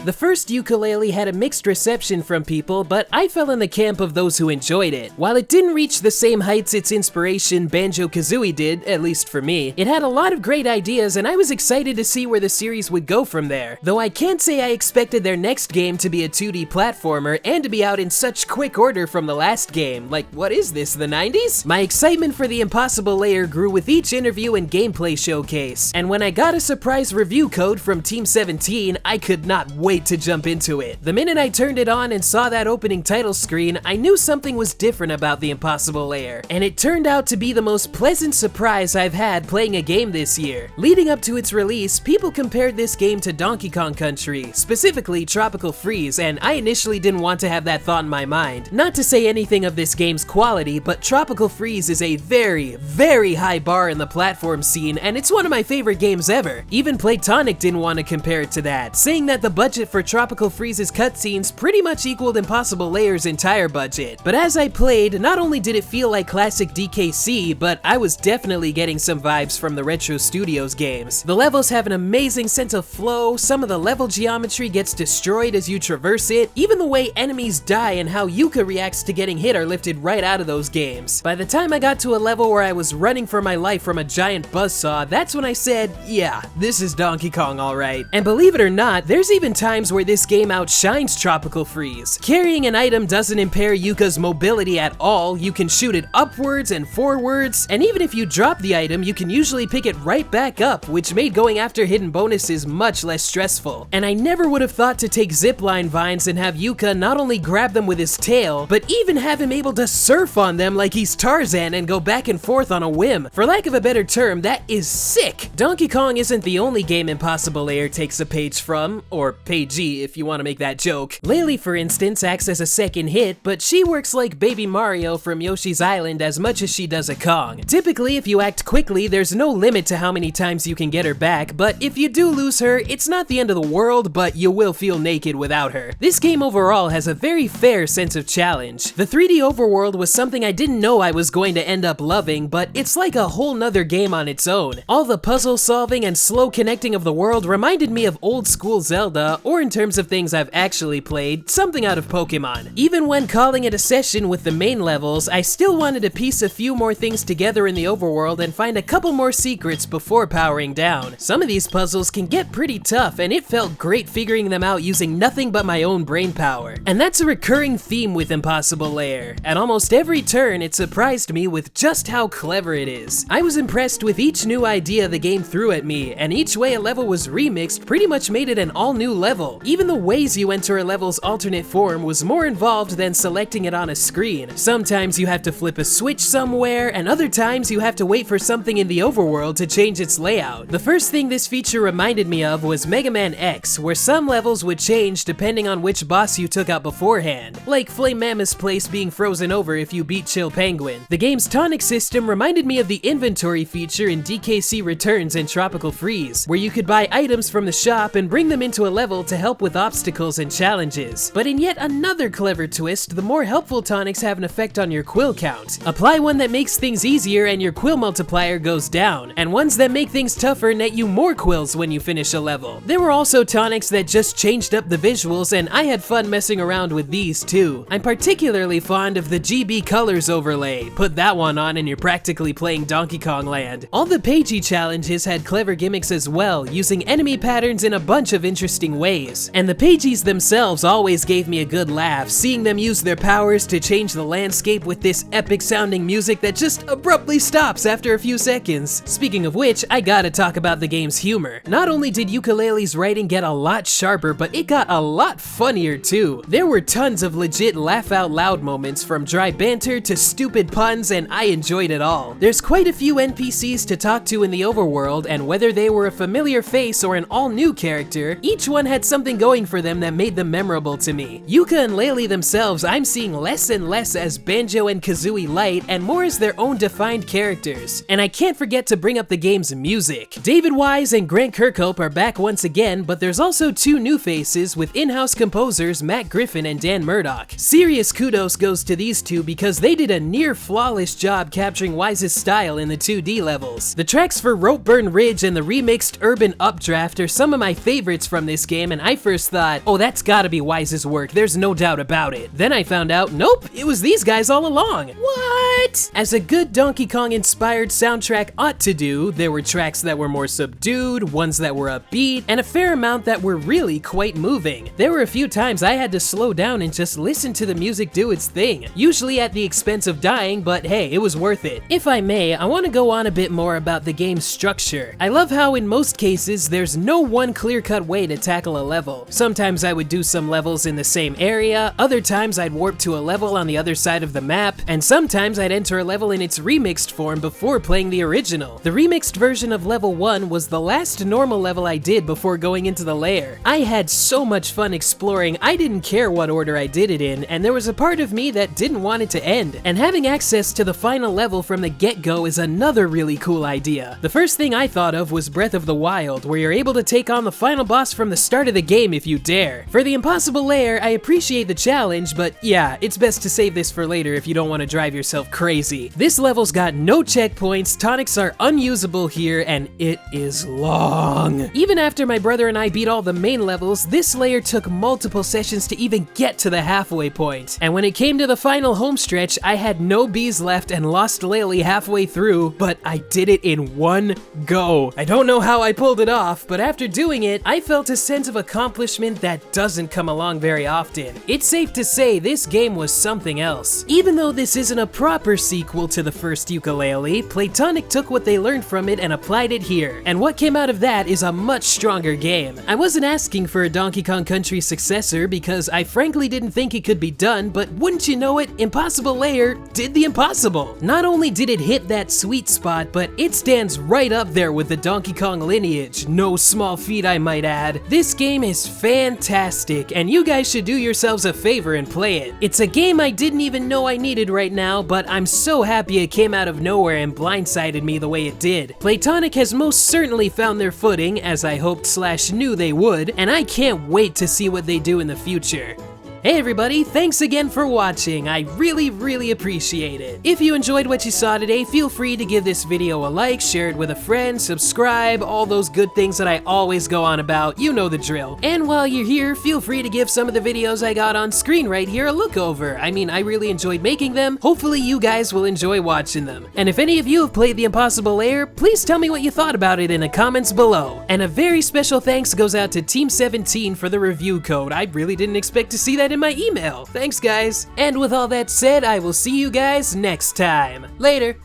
The first Yooka had a mixed reception from people, but I fell in the camp of those who enjoyed it. While it didn't reach the same heights its inspiration Banjo-Kazooie did, at least for me, it had a lot of great ideas and I was excited to see where the series would go from there. Though I can't say I expected their next game to be a 2D platformer and to be out in such quick order from the last game. Like, what is this, the 90s? My excitement for the Impossible Lair grew with each interview and gameplay showcase, and when I got a surprise review code from Team 17, I could not wait to jump into it. The minute I turned it on and saw that opening title screen, I knew something was different about the Impossible Lair, and it turned out to be the most pleasant surprise I've had playing a game this year. Leading up to its release, people compared this game to Donkey Kong Country, specifically Tropical Freeze, and I initially didn't want to have that thought in my mind. Not to say anything of this game's quality, but Tropical Freeze is a very, very high bar in the platform scene, and it's one of my favorite games ever. Even Playtonic didn't want to compare it to that, saying that the budget for Tropical Freeze's cutscenes pretty much equaled Impossible Lair's entire budget. But as I played, not only did it feel like classic DKC, but I was definitely getting some vibes from the Retro Studios games. The levels have an amazing sense of flow, some of the level geometry gets destroyed as you traverse it, even the way enemies die and how Yooka reacts to getting hit are lifted right out of those games. By the time I got to a level where I was running for my life from a giant buzzsaw, that's when I said, yeah, this is Donkey Kong alright. And believe it or not, there's even times where this game outshines Tropical Freeze. Carrying an item doesn't impair Yooka's mobility at all, you can shoot it upwards and forwards, and even if you drop the item, you can usually pick it right back up, which made going after hidden bonuses much less stressful. And I never would have thought to take zipline vines and have Yooka not only grab them with his tail, but even have him able to surf on them like he's Tarzan and go back and forth on a whim. For lack of a better term, that is sick! Donkey Kong isn't the only game Impossible Lair takes a page from, or pagey if you want to make that joke. Laylee, for instance, acts as a second hit, but she works like Baby Mario from Yoshi's Island as much as she does a Kong. Typically, if you act quickly, there's no limit to how many times you can get her back, but if you do lose her, it's not the end of the world, but you will feel naked without her. This game overall has a very fair sense of challenge. The 3D overworld was something I didn't know I was going to end up loving, but it's like a whole nother game on its own. All the puzzle solving and slow connecting of the world reminded me of old school Zelda, or in terms of things I've actually played, something out of Pokemon. Even when calling it a session with the main levels, I still wanted to piece a few more things together in the overworld and find a couple more secrets before powering down. Some of these puzzles can get pretty tough, and it felt great figuring them out using nothing but my own brain power. And that's a recurring theme with Impossible Lair. At almost every turn, it surprised me with just how clever it is. I was impressed with each new idea the game threw at me, and each way a level was remixed pretty much made it an all-new level. Even the ways you enter a level's alternate form was more involved than selecting it on a screen. Sometimes you have to flip a switch somewhere, and other times you have to wait for something in the overworld to change its layout. The first thing this feature reminded me of was Mega Man X, where some levels would change depending on which boss you took out beforehand, like Flame Mammoth's place being frozen over if you beat Chill Penguin. The game's tonic system reminded me of the inventory feature in DKC Returns and Tropical Freeze, where you could buy items from the shop and bring them into a level to help with obstacles and challenges. But in yet another clever twist, the more helpful tonics have an effect on your quill count. Apply one that makes things easier and your quill multiplier goes down, and ones that make things tougher net you more quills when you finish a level. There were also tonics that just changed up the visuals, and I had fun messing around with these too. I'm particularly fond of the GB colors overlay. Put that one on and you're practically playing Donkey Kong Land. All the Pagey challenges had clever gimmicks as well, using enemy patterns in a bunch of interesting ways. And the Pageys themselves always gave me a good laugh, seeing them use their powers to change the landscape with this epic sounding music that just abruptly stops after a few seconds. Speaking of which, I gotta talk about the game's humor. Not only did Yooka-Laylee's writing get a lot sharper, but it got a lot funnier too. There were tons of legit laugh out loud moments, from dry banter to stupid puns, and I enjoyed it all. There's quite a few NPCs to talk to in the overworld, and whether they were a familiar face or an all-new character, each one had something going for them that made them memorable to me. Yooka and Laylee themselves I'm seeing less and less as Banjo and Kazooie Light and more as their own defined characters. And I can't forget to bring up the game's music. David Wise and Grant Kirkhope are back once again, but there's also two new faces with in-house composers Matt Griffin and Dan Murdoch. Serious kudos goes to these two because they did a near flawless job capturing Wise's style in the 2D levels. The tracks for Ropeburn Ridge and the remixed Urban Updraft are some of my favorites from this game, time, and I first thought, oh, that's gotta be Wise's work, there's no doubt about it. Then I found out, nope, it was these guys all along. What? As a good Donkey Kong inspired soundtrack ought to do, there were tracks that were more subdued, ones that were upbeat, and a fair amount that were really quite moving. There were a few times I had to slow down and just listen to the music do its thing, usually at the expense of dying, but hey, it was worth it. If I may, I want to go on a bit more about the game's structure. I love how in most cases there's no one clear-cut way to tackle a level. Sometimes I would do some levels in the same area, other times I'd warp to a level on the other side of the map, and sometimes I'd enter a level in its remixed form before playing the original. The remixed version of level 1 was the last normal level I did before going into the Lair. I had so much fun exploring, I didn't care what order I did it in, and there was a part of me that didn't want it to end. And having access to the final level from the get-go is another really cool idea. The first thing I thought of was Breath of the Wild, where you're able to take on the final boss from the start of the game if you dare. For the impossible Lair, I appreciate the challenge, but yeah, it's best to save this for later if you don't want to drive yourself crazy. This level's got no checkpoints, tonics are unusable here, and it is long. Even after my brother and I beat all the main levels, this Lair took multiple sessions to even get to the halfway point. And when it came to the final home stretch, I had no bees left and lost Laylee halfway through, but I did it in one go. I don't know how I pulled it off, but after doing it, I felt a sense of accomplishment that doesn't come along very often. It's safe to say this game was something else. Even though this isn't a proper sequel to the first Yooka-Laylee, Playtonic took what they learned from it and applied it here. And what came out of that is a much stronger game. I wasn't asking for a Donkey Kong Country successor because I frankly didn't think it could be done, but wouldn't you know it, Impossible Lair did the impossible. Not only did it hit that sweet spot, but it stands right up there with the Donkey Kong lineage. No small feat, I might add. This game is fantastic, and you guys should do yourselves a favor and play it. It's a game I didn't even know I needed right now, but I'm so happy it came out of nowhere and blindsided me the way it did. Playtonic has most certainly found their footing, as I hoped/knew they would, and I can't wait to see what they do in the future. Hey everybody, thanks again for watching. I really appreciate it. If you enjoyed what you saw today, feel free to give this video a like, share it with a friend, subscribe, all those good things that I always go on about, you know the drill. And while you're here, feel free to give some of the videos I got on screen right here a look over. I mean, I really enjoyed making them. Hopefully you guys will enjoy watching them. And if any of you have played The Impossible Lair, please tell me what you thought about it in the comments below. And a very special thanks goes out to Team 17 for the review code. I really didn't expect to see that in my email. Thanks guys. And with all that said, I will see you guys next time. Later.